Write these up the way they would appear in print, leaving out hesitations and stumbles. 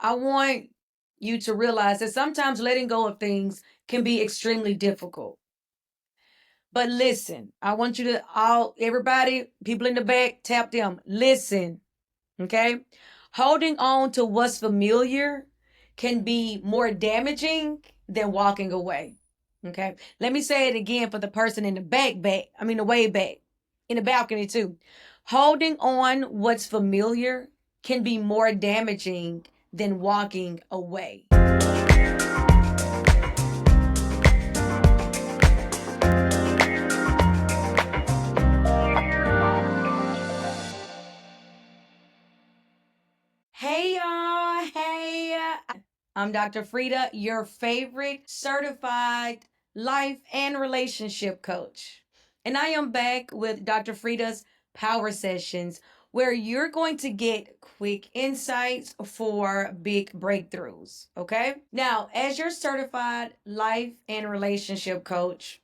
I want you to realize that sometimes letting go of things can be extremely difficult. But listen, I want you to everybody, people in the back, tap them. Listen, okay? Holding on to what's familiar can be more damaging than walking away. Okay? Let me say it again for the person in the the way back, in the balcony too. Holding on what's familiar can be more damaging than walking away. Hey y'all, hey. I'm Dr. Freda, your favorite certified life and relationship coach. And I am back with Dr. Freda's Power Sessions, where you're going to get quick insights for big breakthroughs. Okay? Now, as your certified life and relationship coach,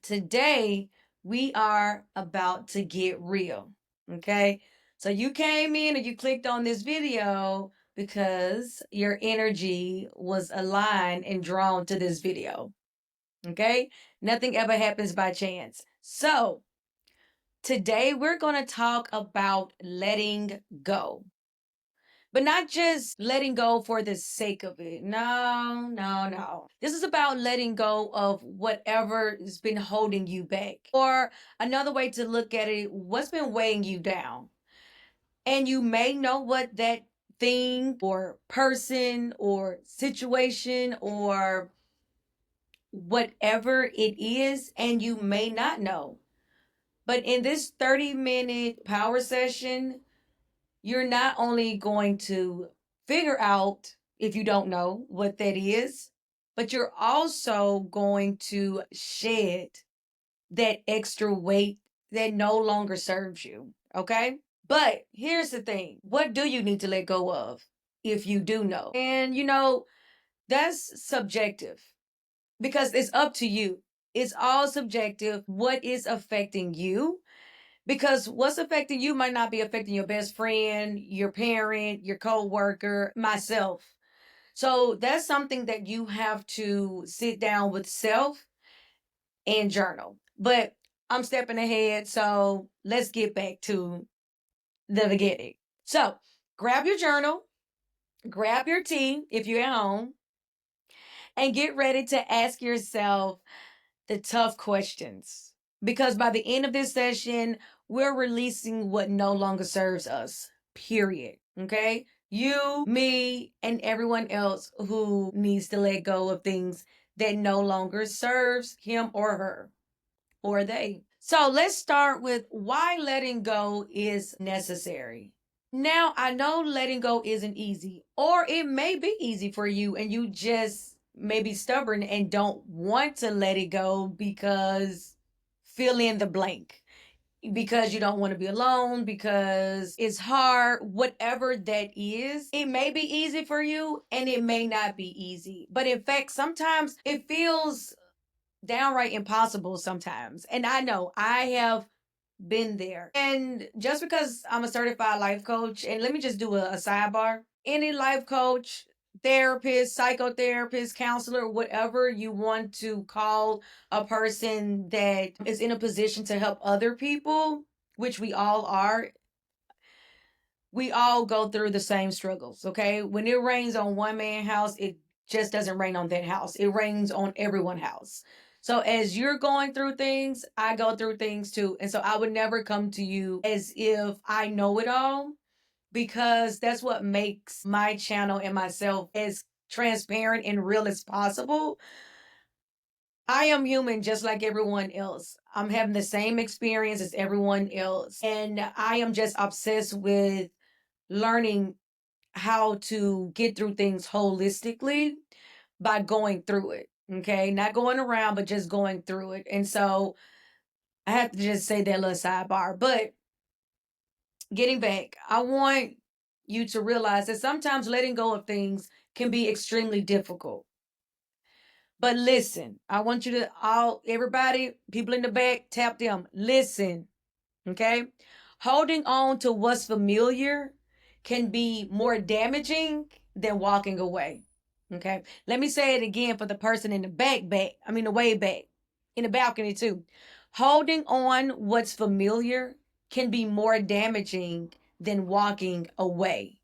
today we are about to get real. Okay? So you came in and you clicked on this video because your energy was aligned and drawn to this video. Okay? Nothing ever happens by chance. So, today we're going to talk about letting go. But not just letting go for the sake of it. No, no, no. This is about letting go of whatever has been holding you back. Or another way to look at it, what's been weighing you down. And you may know what that thing or person or situation or whatever it is, and you may not know. But in this 30-minute power session, you're not only going to figure out, if you don't know what that is, but you're also going to shed that extra weight that no longer serves you. Okay? But here's the thing, what do you need to let go of if you do know? And that's subjective because it's up to you. It's all subjective. What is affecting you? Because what's affecting you might not be affecting your best friend, your parent, your co-worker, myself. So that's something that you have to sit down with self and journal. But I'm stepping ahead, so let's get back to the beginning. So grab your journal, grab your tea if you're at home, and get ready to ask yourself the tough questions. Because by the end of this session, we're releasing what no longer serves us, period. Okay? You, me, and everyone else who needs to let go of things that no longer serves him or her or they. So let's start with why letting go is necessary. Now, I know letting go isn't easy, or it may be easy for you, and you just may be stubborn and don't want to let it go because fill in the blank. Because you don't want to be alone, because it's hard, whatever that is. It may be easy for you and it may not be easy. But in fact, sometimes it feels downright impossible sometimes. And I know I have been there. And just because I'm a certified life coach, and let me just do a sidebar, any life coach, therapist, psychotherapist, counselor, whatever you want to call a person that is in a position to help other people, which we all are, we all go through the same struggles, okay? When it rains on one man's house, it just doesn't rain on that house. It rains on everyone's house. So as you're going through things, I go through things too. And so I would never come to you as if I know it all, because that's what makes my channel and myself as transparent and real as possible. I am human just like everyone else. I'm having the same experience as everyone else. And I am just obsessed with learning how to get through things holistically by going through it. Okay. Not going around, but just going through it. And so I have to just say that little sidebar. But getting back, I want you to realize that sometimes letting go of things can be extremely difficult. But listen, I want you to everybody, people in the back, tap them. Listen. Okay. Holding on to what's familiar can be more damaging than walking away. Okay. Let me say it again for the person in the the way back, in the balcony too. Holding on what's familiar can be more damaging than walking away.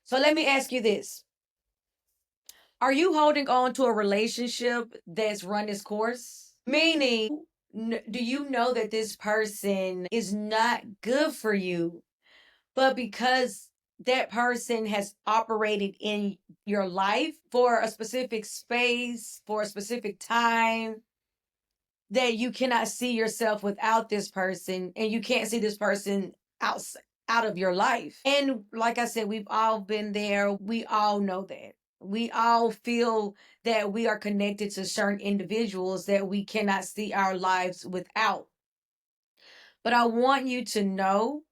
So let me ask you this. Are you holding on to a relationship that's run its course? Meaning, do you know that this person is not good for you, but because that person has operated in your life for a specific space, for a specific time, that you cannot see yourself without this person and you can't see this person out out of your life. And like I said, we've all been there. We all know that. We all feel that we are connected to certain individuals that we cannot see our lives without. But I want you to know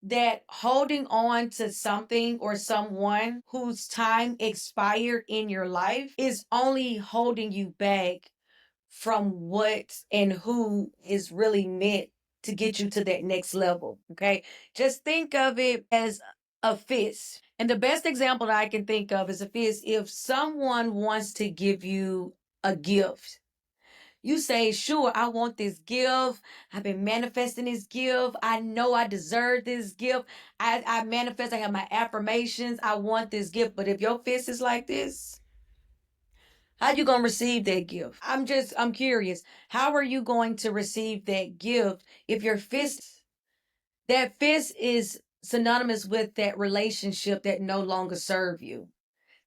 that holding on to something or someone whose time expired in your life is only holding you back from what and who is really meant to get you to that next level. Okay. Just think of it as a fist. And the best example that I can think of is a fist. If someone wants to give you a gift, you say, sure, I want this gift. I've been manifesting this gift. I know I deserve this gift. I manifest, I have my affirmations. I want this gift. But if your fist is like this, how you gonna receive that gift? I'm curious. How are you going to receive that gift if your fist, that fist is synonymous with that relationship that no longer serve you?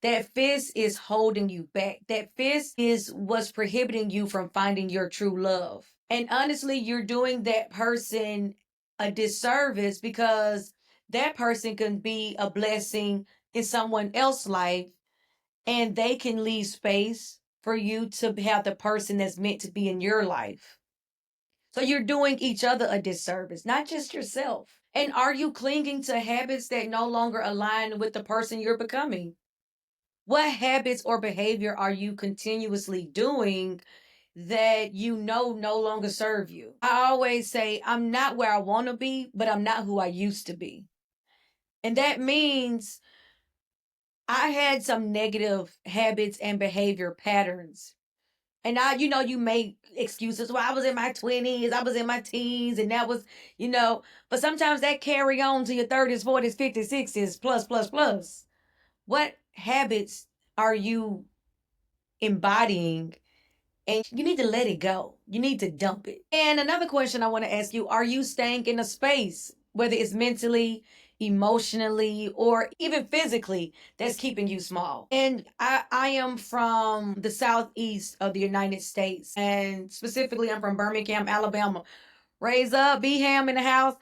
That fist is holding you back. That fist is what's prohibiting you from finding your true love. And honestly, you're doing that person a disservice because that person can be a blessing in someone else's life and they can leave space for you to have the person that's meant to be in your life. So you're doing each other a disservice, not just yourself. And are you clinging to habits that no longer align with the person you're becoming? What habits or behavior are you continuously doing that you know no longer serve you? I always say, I'm not where I want to be, but I'm not who I used to be. And that means I had some negative habits and behavior patterns. And you make excuses. Well, I was in my 20s, I was in my teens, and that was, but sometimes that carry on to your 30s, 40s, 50s, 60s, plus, plus, plus. What habits are you embodying? And you need to let it go. You need to dump it. And another question I want to ask you, are you staying in a space, whether it's mentally, emotionally, or even physically, that's keeping you small? And I am from the southeast of the United States, and specifically, I'm from Birmingham, Alabama. Raise up, be ham in the house.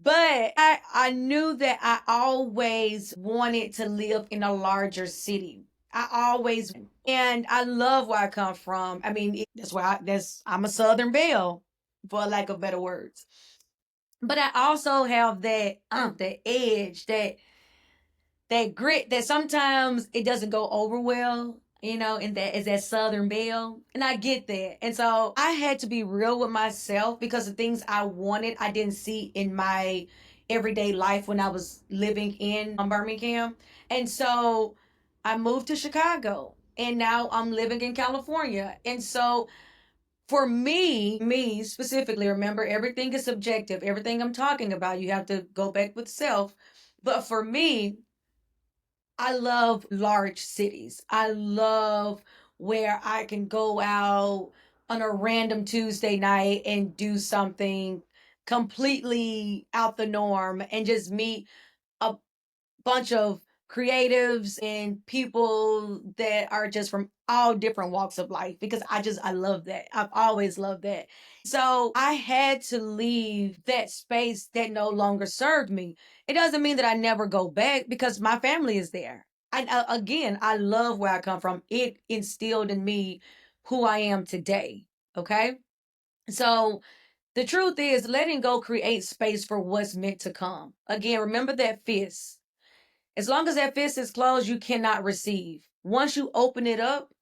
But I knew that I always wanted to live in a larger city. I always, and I love where I come from. I mean, that's why I'm a Southern belle, for lack of better words. But I also have that edge, that grit that sometimes it doesn't go over well, and that is that Southern belle. And I get that. And so I had to be real with myself because the things I wanted, I didn't see in my everyday life when I was living in Birmingham. And so I moved to Chicago and now I'm living in California. And so for me specifically, remember everything is subjective. Everything I'm talking about, you have to go back with self. But for me, I love large cities. I love where I can go out on a random Tuesday night and do something completely out the norm and just meet a bunch of creatives and people that are just from all different walks of life because I love that. I've always loved that. So I had to leave that space that no longer served me. It doesn't mean that I never go back because my family is there. Again, I love where I come from. It instilled in me who I am today. Okay. So the truth is letting go creates space for what's meant to come. Again, remember that fist. As long as that fist is closed, you cannot receive. Once you open it up,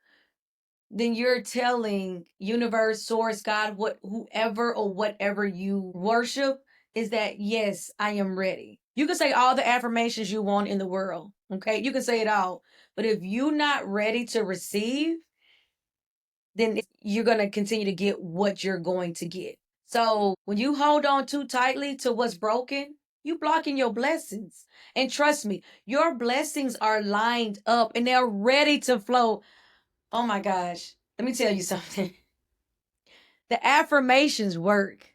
then you're telling universe, source, God, whoever or whatever you worship is that yes, I am ready. You can say all the affirmations you want in the world. Okay. You can say it all. But if you're not ready to receive, then you're going to continue to get what you're going to get. So when you hold on too tightly to what's broken, you blocking your blessings. And trust me, your blessings are lined up and they're ready to flow. Oh my gosh. Let me tell you something. The affirmations work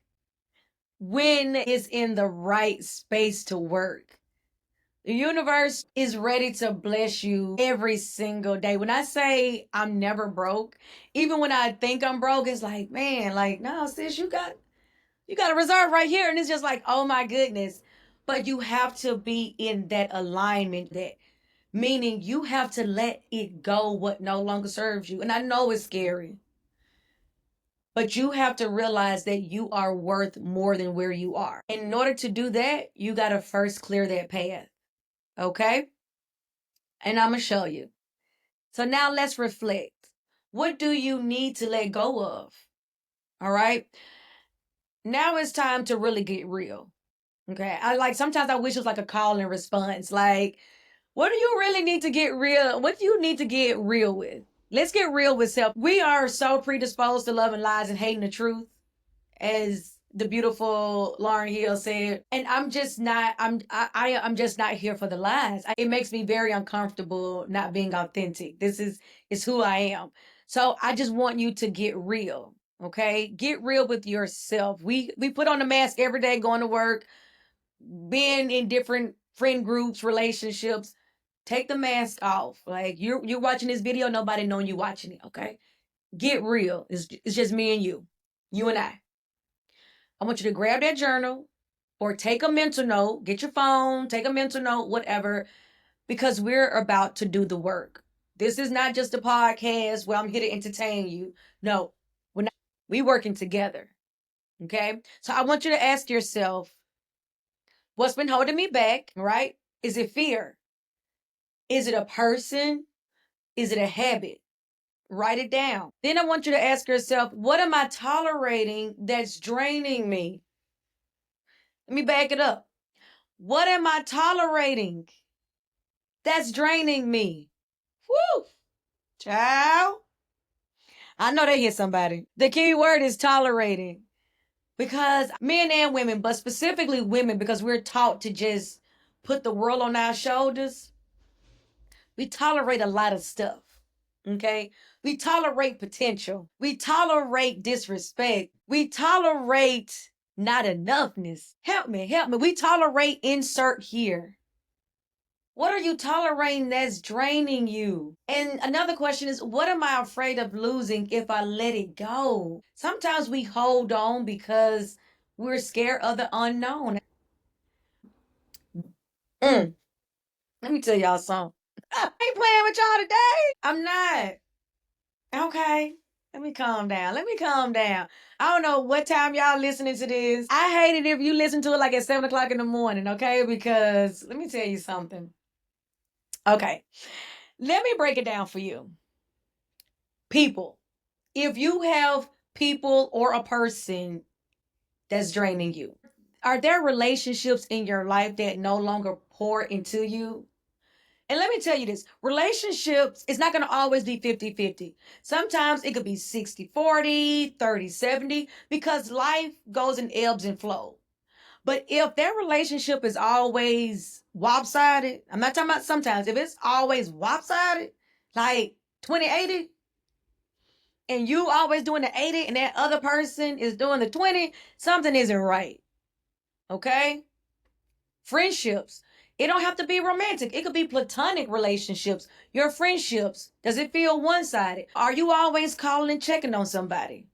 when it's in the right space to work. The universe is ready to bless you every single day. When I say I'm never broke, even when I think I'm broke, it's like, man, like, no, sis, you got a reserve right here. And it's just like, oh my goodness. But you have to be in that alignment, that meaning you have to let it go what no longer serves you. And I know it's scary, but you have to realize that you are worth more than where you are. And in order to do that, you got to first clear that path. Okay? And I'm going to show you. So now let's reflect. What do you need to let go of? All right? Now it's time to really get real. Okay. I like sometimes I wish it was like a call and response. Like, what do you really need to get real? What do you need to get real with? Let's get real with self. We are so predisposed to loving lies and hating the truth, as the beautiful Lauren Hill said. And I'm just not. I'm just not here for the lies. It makes me very uncomfortable not being authentic. This is who I am. So I just want you to get real. Okay, get real with yourself. We put on the mask every day, going to work, being in different friend groups, relationships. Take the mask off. Like you're watching this video, nobody knowing you watching it. Okay, get real. It's just me and you and I. I want you to grab that journal or take a mental note. Get your phone, take a mental note, whatever, because we're about to do the work. This is not just a podcast where I'm here to entertain you. No, we're not. We working together. Okay, so I want you to ask yourself, what's been holding me back, right? Is it fear? Is it a person? Is it a habit? Write it down. Then I want you to ask yourself, what am I tolerating that's draining me? Let me back it up. What am I tolerating that's draining me? Woo! Child. I know they hit somebody. The key word is tolerating. Because men and women, but specifically women, because we're taught to just put the world on our shoulders, we tolerate a lot of stuff. Okay? We tolerate potential. We tolerate disrespect. We tolerate not enoughness. Help me, help me. We tolerate insert here. What are you tolerating that's draining you? And another question is, what am I afraid of losing if I let it go? Sometimes we hold on because we're scared of the unknown. Mm. Let me tell y'all something. I ain't playing with y'all today. I'm not. Okay. Let me calm down. Let me calm down. I don't know what time y'all listening to this. I hate it if you listen to it like at 7 o'clock in the morning, okay? Because let me tell you something. Okay. Let me break it down for you. People. If you have people or a person that's draining you, are there relationships in your life that no longer pour into you? And let me tell you this, relationships is not going to always be 50-50. Sometimes it could be 60-40, 30-70, because life goes in ebbs and flows. But if that relationship is always lopsided, I'm not talking about sometimes, if it's always lopsided, like 20-80, and you always doing the 80 and that other person is doing the 20, something isn't right. Okay? Friendships. It don't have to be romantic. It could be platonic relationships. Your friendships. Does it feel one-sided? Are you always calling and checking on somebody?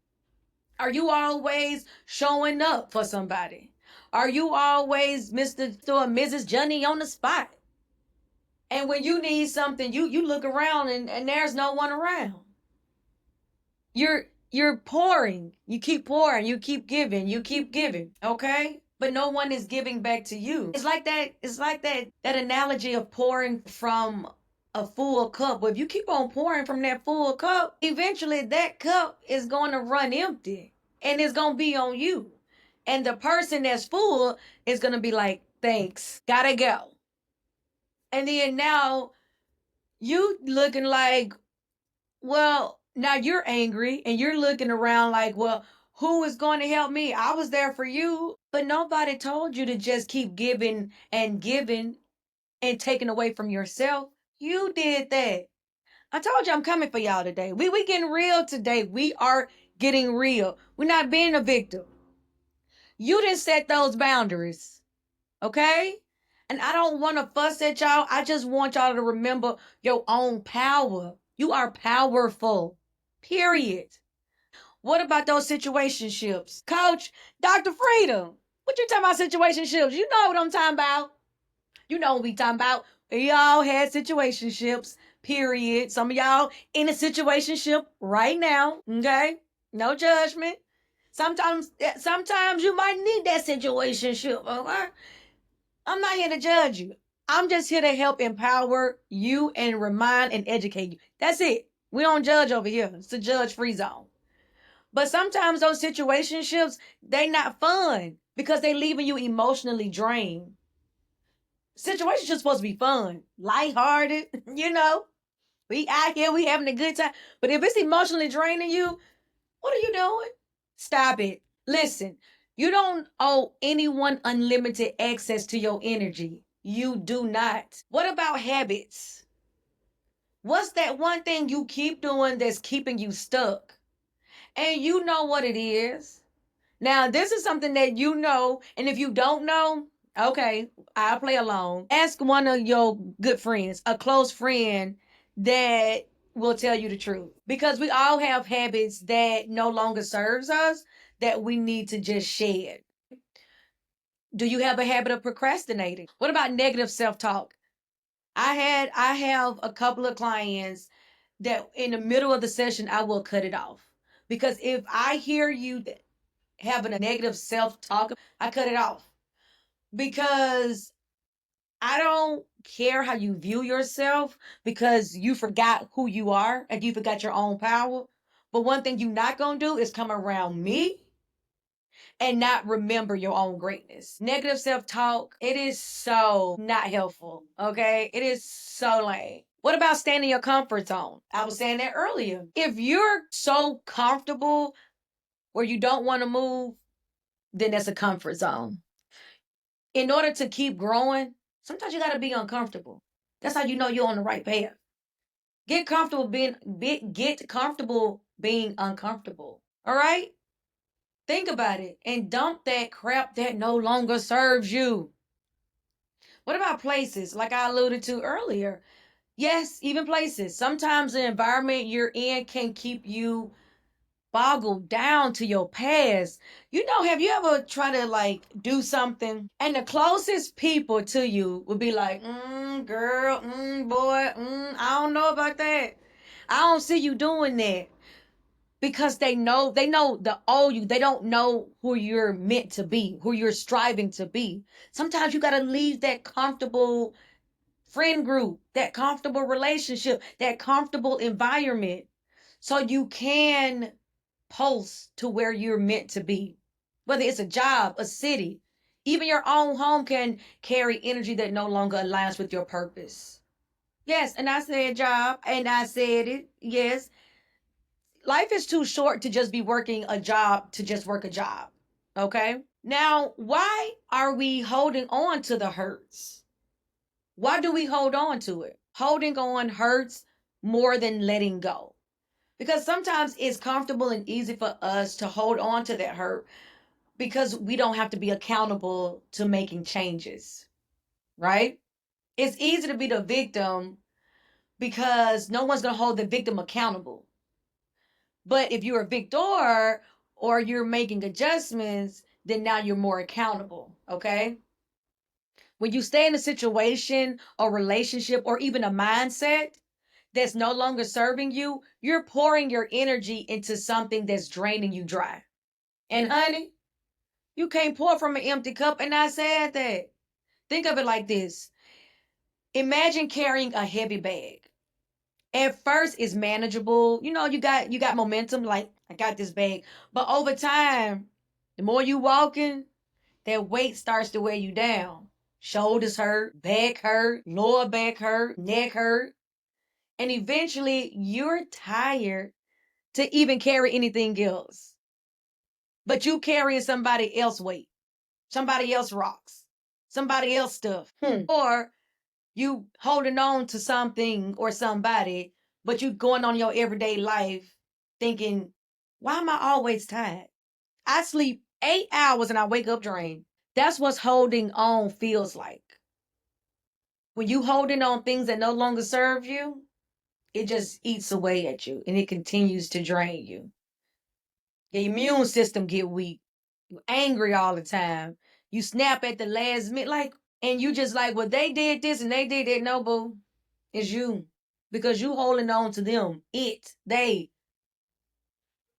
Are you always showing up for somebody? Are you always Mr. or Mrs. Johnny on the spot? And when you need something, you look around and there's no one around. You're pouring. You keep pouring. You keep giving. You keep giving. Okay? But no one is giving back to you. It's like that analogy of pouring from a full cup. But if you keep on pouring from that full cup, eventually that cup is going to run empty and it's going to be on you. And the person that's full is going to be like, Thanks. Gotta go. And then now you looking like, well, now you're angry and you're looking around like, well, who is going to help me? I was there for you. But nobody told you to just keep giving and taking away from yourself. You did that. I told you I'm coming for y'all today. We getting real today. We are getting real. We're not being a victim. You didn't set those boundaries. Okay? And I don't want to fuss at y'all. I just want y'all to remember your own power. You are powerful. Period. What about those situationships? Coach, Dr. Freda, what you talking about situationships? You know what I'm talking about. You know what we talking about. We all had situationships, period. Some of y'all in a situationship right now, okay? No judgment. Sometimes you might need that situationship, okay? I'm not here to judge you. I'm just here to help empower you and remind and educate you. That's it. We don't judge over here. It's a judge-free zone. But sometimes those situationships, they not fun because they leaving you emotionally drained. Situations just supposed to be fun, lighthearted, you know. We out here, we having a good time. But if it's emotionally draining you, what are you doing? Stop it. Listen, you don't owe anyone unlimited access to your energy. You do not. What about habits? What's that one thing you keep doing that's keeping you stuck? And you know what it is. Now, this is something that you know, and if you don't know, okay, I'll play along. Ask one of your good friends, a close friend that will tell you the truth. Because we all have habits that no longer serves us that we need to just shed. Do you have a habit of procrastinating? What about negative self-talk? I have a couple of clients that in the middle of the session I will cut it off. Because if I hear you having a negative self talk, I cut it off because I don't care how you view yourself because you forgot who you are and you forgot your own power. But one thing you're not going to do is come around me and not remember your own greatness. Negative self talk, it is so not helpful. Okay. It is so lame. What about staying in your comfort zone? I was saying that earlier. If you're so comfortable where you don't want to move, then that's a comfort zone. In order to keep growing, sometimes you got to be uncomfortable. That's how you know you're on the right path. Get comfortable being uncomfortable. All right? Think about it and dump that crap that no longer serves you. What about places like I alluded to earlier? Yes, even places. Sometimes the environment you're in can keep you boggled down to your past. You know, have you ever tried to like do something and the closest people to you would be like, girl, boy, I don't know about that. I don't see you doing that. Because they know the old you. They don't know who you're meant to be, who you're striving to be. Sometimes you gotta leave that comfortable friend group, that comfortable relationship, that comfortable environment. So you can pulse to where you're meant to be. Whether it's a job, a city, even your own home can carry energy that no longer aligns with your purpose. Yes, and I said job, and I said it. Yes, life is too short to just be working a job to just work a job. Okay? Now, why are we holding on to the hurts? Why do we hold on to it? Holding on hurts more than letting go. Because sometimes it's comfortable and easy for us to hold on to that hurt because we don't have to be accountable to making changes, right? It's easy to be the victim because no one's going to hold the victim accountable. But if you're a victor or you're making adjustments, then now you're more accountable, okay? When you stay in a situation or relationship or even a mindset that's no longer serving you, you're pouring your energy into something that's draining you dry. And honey, you can't pour from an empty cup. And I said that. Think of it like this. Imagine carrying a heavy bag. At first it's manageable. You know, you got momentum, like I got this bag. But over time, the more you walking, that weight starts to weigh you down. shoulders hurt, back hurt, lower back hurt, neck hurt. And eventually you're tired to even carry anything else. But you carrying somebody else's weight, somebody else rocks, somebody else stuff. Or you holding on to something or somebody, but you going on your everyday life thinking, why am I always tired? I sleep 8 hours and I wake up drained. That's what holding on feels like. When you holding on things that no longer serve you, it just eats away at you and it continues to drain you. Your immune system get weak. You angry all the time. You snap at the last minute, like, and you just like, well, they did this and they did that. No, boo, it's you because you holding on to them. They.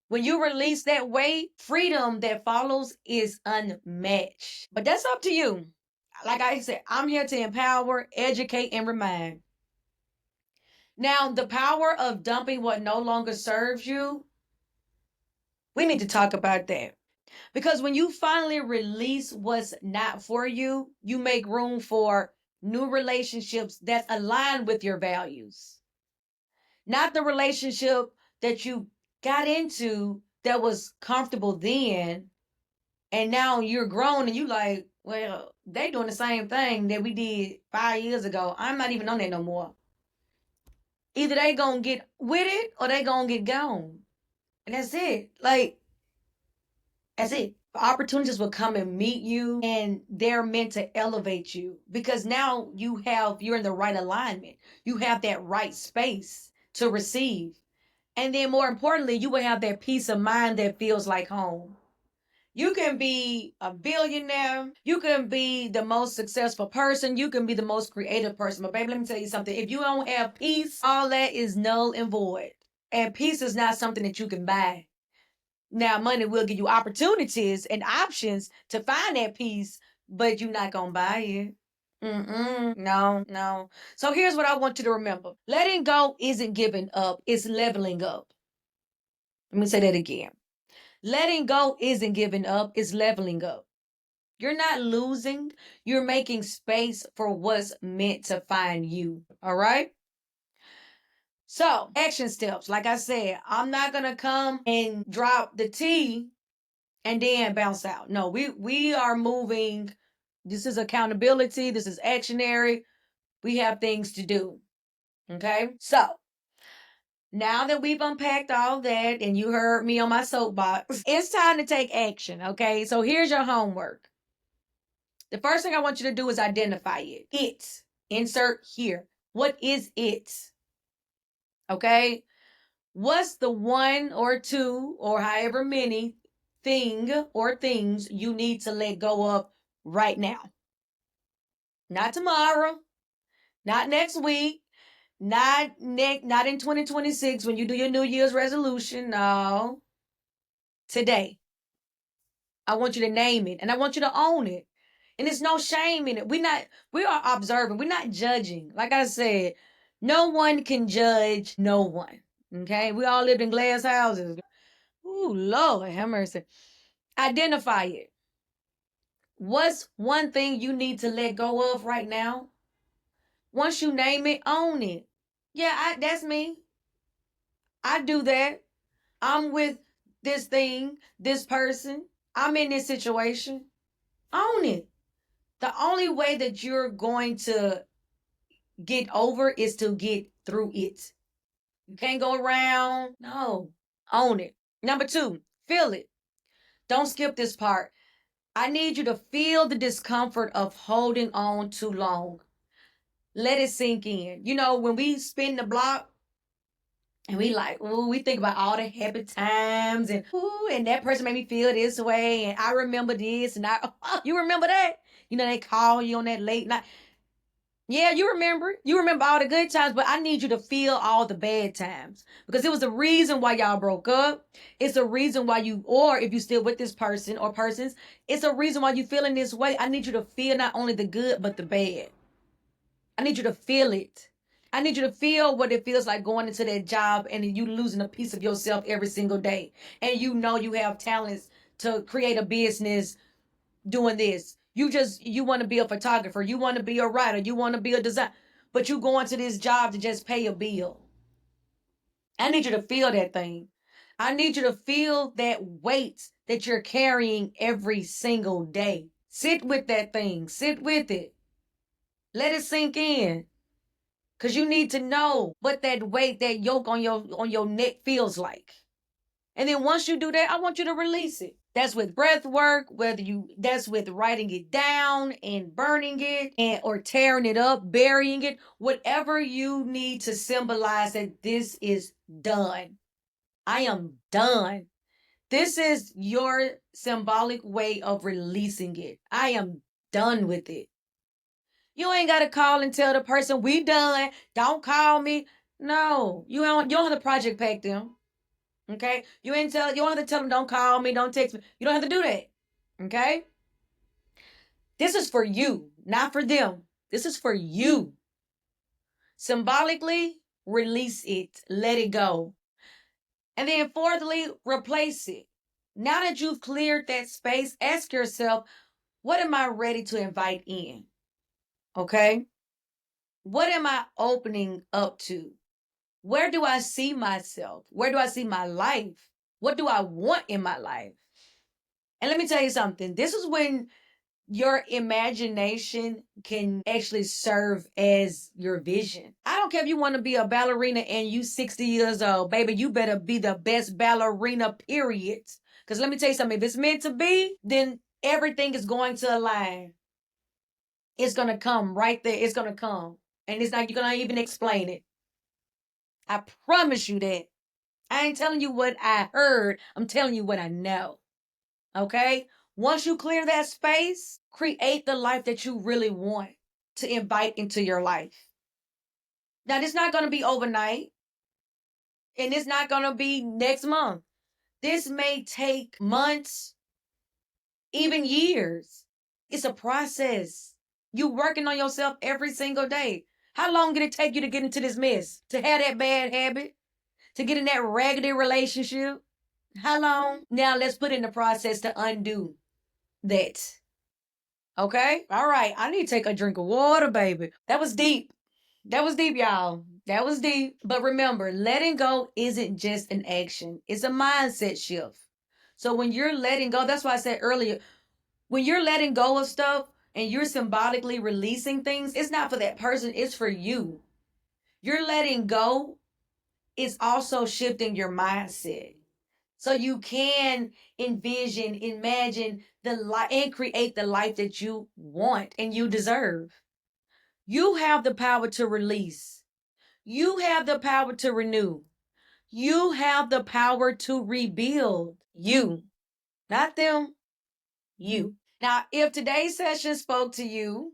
When you release that weight, freedom that follows is unmatched. But that's up to you. Like I said, I'm here to empower, educate, and remind. Now, the power of dumping what no longer serves you, we need to talk about that. Because when you finally release what's not for you, you make room for new relationships that align with your values. Not the relationship that you got into that was comfortable then, and now you're grown and you like, well, they doing the same thing that we did 5 years ago. I'm not even on that no more. Either they gonna get with it or they gonna get gone. And that's it. Like, that's it. Opportunities will come and meet you and they're meant to elevate you because now you're in the right alignment. You have that right space to receive. And then more importantly, you will have that peace of mind that feels like home. You can be a billionaire. You can be the most successful person. You can be the most creative person. But baby, let me tell you something. If you don't have peace, all that is null and void. And peace is not something that you can buy. Now, money will give you opportunities and options to find that peace, but you're not going to buy it. No, no. So here's what I want you to remember. Letting go isn't giving up. It's leveling up. Let me say that again. Letting go isn't giving up. It's leveling up. You're not losing. You're making space for what's meant to find you. All right? So, action steps. Like I said, I'm not going to come and drop the T and then bounce out. No, we are moving. This is accountability. This is actionary. We have things to do. Okay? So, now that we've unpacked all that and you heard me on my soapbox, it's time to take action. Okay? So, here's your homework. The first thing I want you to do is identify it. It. Insert here. What is it? Okay? What's the one or two or however many thing or things you need to let go of right now? Not tomorrow, not next week, not in 2026 when you do your New Year's resolution. No. Today. I want you to name it and I want you to own it. And there's no shame in it. We are observing. We're not judging. Like I said, no one can judge no one. Okay? We all lived in glass houses. Ooh, Lord, have mercy. Identify it. What's one thing you need to let go of right now? Once you name it, own it. Yeah, that's me. I do that. I'm with this thing, this person. I'm in this situation. Own it. The only way that you're going to get over is to get through it. You can't go around. No, own it. Number two, feel it. Don't skip this part. I need you to feel the discomfort of holding on too long. Let it sink in. You know, when we spin the block and we like, ooh, we think about all the happy times and ooh, and that person made me feel this way and I remember this and you remember that? You know, they call you on that late night. Yeah, you remember. You remember all the good times, but I need you to feel all the bad times because it was a reason why y'all broke up. It's a reason why or if you still with this person or persons, it's a reason why you feeling this way. I need you to feel not only the good, but the bad. I need you to feel it. I need you to feel what it feels like going into that job and you losing a piece of yourself every single day. And you know you have talents to create a business doing this. You want to be a photographer, you want to be a writer, you want to be a designer, but you going to this job to just pay a bill. I need you to feel that thing. I need you to feel that weight that you're carrying every single day. Sit with that thing. Sit with it. Let it sink in. Cause you need to know what that weight, that yoke on your neck feels like. And then once you do that, I want you to release it. That's with breath work, that's with writing it down and burning it and or tearing it up, burying it, whatever you need to symbolize that this is done. I am done. This is your symbolic way of releasing it. I am done with it. You ain't got to call and tell the person we done. Don't call me. No, you don't have to project pack them. Okay? You don't have to tell them don't call me, don't text me. You don't have to do that. Okay? This is for you, not for them. This is for you. Symbolically, release it. Let it go. And then fourthly, replace it. Now that you've cleared that space, ask yourself, what am I ready to invite in? Okay? What am I opening up to? Where do I see myself? Where do I see my life? What do I want in my life? And let me tell you something. This is when your imagination can actually serve as your vision. I don't care if you want to be a ballerina and you 60 years old, baby, you better be the best ballerina, period. Because let me tell you something, if it's meant to be, then everything is going to align. It's going to come right there. It's going to come. And it's not, you're going to even explain it. I promise you that. I ain't telling you what I heard. I'm telling you what I know. Okay? Once you clear that space, create the life that you really want to invite into your life. Now, this not going to be overnight, and it's not going to be next month. This may take months, even years. It's a process. You working on yourself every single day. How long did it take you to get into this mess? To have that bad habit? To get in that raggedy relationship? How long? Now let's put in the process to undo that. Okay? All right. I need to take a drink of water, baby. That was deep. That was deep, y'all. That was deep. But remember, letting go isn't just an action, it's a mindset shift. So when you're letting go, that's why I said earlier, when you're letting go of stuff and you're symbolically releasing things, it's not for that person, it's for you. You're letting go is also shifting your mindset. So you can envision, imagine the life and create the life that you want and you deserve. You have the power to release. You have the power to renew. You have the power to rebuild. You, not them, you. Now, if today's session spoke to you,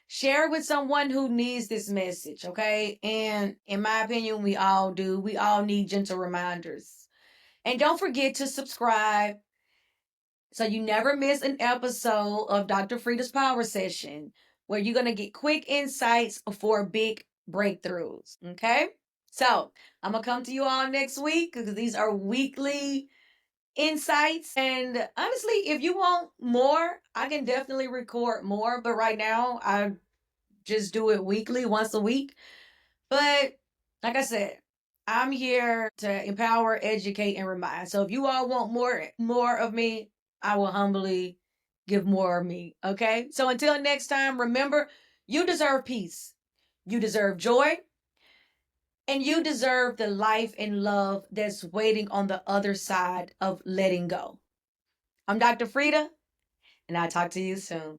share it with someone who needs this message, okay? And in my opinion, we all do. We all need gentle reminders. And don't forget to subscribe so you never miss an episode of Dr. Freda's Power Session, where you're going to get quick insights for big breakthroughs. Okay? So I'm going to come to you all next week because these are weekly insights. And honestly, if you want more, I can definitely record more. But right now, I just do it weekly, once a week. But like I said, I'm here to empower, educate, and remind. So if you all want more of me, I will humbly give more of me. Okay? So until next time, remember, you deserve peace. You deserve joy. And you deserve the life and love that's waiting on the other side of letting go. I'm Dr. Freda, and I'll talk to you soon.